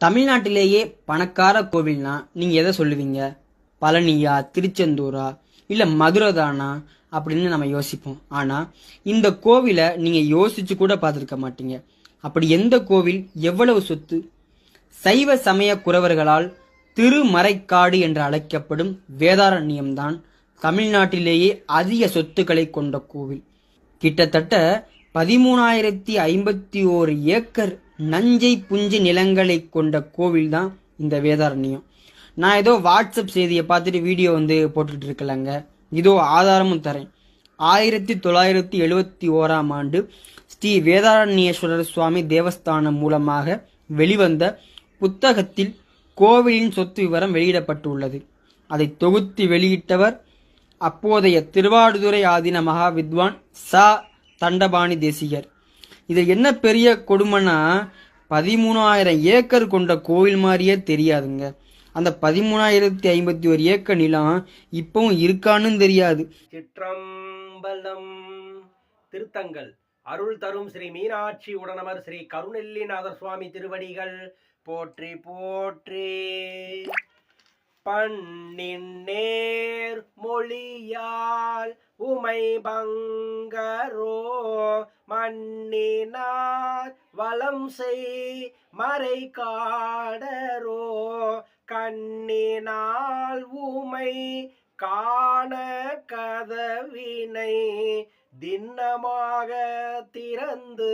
தமிழ்நாட்டிலேயே பணக்கார கோவில்னா நீங்க எதை சொல்லுவீங்க? பழனியா, திருச்செந்தூரா, இல்ல மதுரை தானா அப்படின்னு நம்ம யோசிப்போம். ஆனா இந்த கோவிலை நீங்க யோசிச்சு கூட பார்த்துருக்க மாட்டீங்க. அப்படி எந்த கோவில், எவ்வளவு சொத்து? சைவ சமய குறவர்களால் திருமறைக்காடு என்று அழைக்கப்படும் வேதாரண்யம்தான் தமிழ்நாட்டிலேயே அதிக சொத்துக்களை கொண்ட கோவில். கிட்டத்தட்ட 13,051 ஏக்கர் நஞ்சை புஞ்சை நிலங்களை கொண்ட கோவில் தான் இந்த வேதாரண்யம். நான் ஏதோ வாட்ஸ்அப் செய்தியை பார்த்துட்டு வீடியோ போட்டுட்டு இருக்கலங்க. இதோ ஆதாரமும் தரேன். 1971ஆம் ஆண்டு ஸ்ரீ வேதாரண்யேஸ்வரர் சுவாமி தேவஸ்தானம் மூலமாக வெளிவந்த புத்தகத்தில் கோவிலின் சொத்து விவரம் வெளியிடப்பட்டுள்ளது. அதை தொகுத்து வெளியிட்டவர் அப்போதைய திருவாடுதுறை ஆதீன மகா வித்வான் ச தண்டபாணி தேசிகர். இது என்ன பெரிய கொடுமைனா, 13,000 ஏக்கர் கொண்ட கோவில் மாதிரியே தெரியாதுங்க. அந்த 13,051 ஏக்கர் நிலம் இப்பவும் இருக்கான்னு தெரியாது. சிற்றம்பலம். திருத்தங்கள் அருள் தரும் ஸ்ரீ மீனாட்சி உடனமர் ஸ்ரீ கருணெல்லிநாதர் சுவாமி திருவடிகள் போற்றி போற்றி. பண்ணின் நேர் மொழியால் உமை பங்கரோ மண்ணினார் வளம் செய் மறை காடரோ கண்ணினால் உமை காண கதவினை திண்ணமாக திறந்து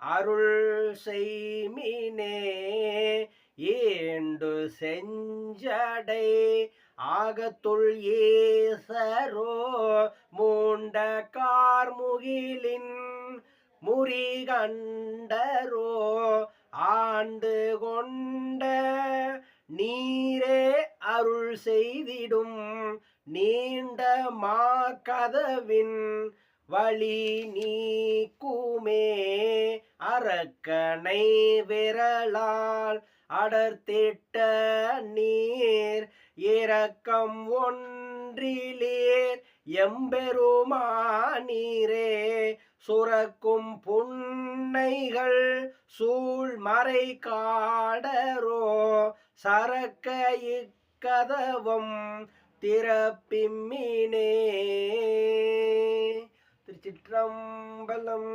அருள் செய்மினே. ஏண்டு செஞ்சடை ஆகத்துள் ஏசரோ மூண்ட கார்முகிலின் முறிகண்டரோ ஆண்டு கொண்ட நீரே அருள் செய்திடும் நீண்ட மார்கதவின் வழி நீக்குமே. அரக்கனை விரலால் அடர்த்திட்ட நீர் இரக்கம் ஒன்றிலேர் எம்பெருமானீரே. சுரக்கும் புன்னைகள் சூழ்மறை காடரோ சரக்க இக்கதவம் திறப்பிம்மினே. திருச்சிற்றம்பலம்.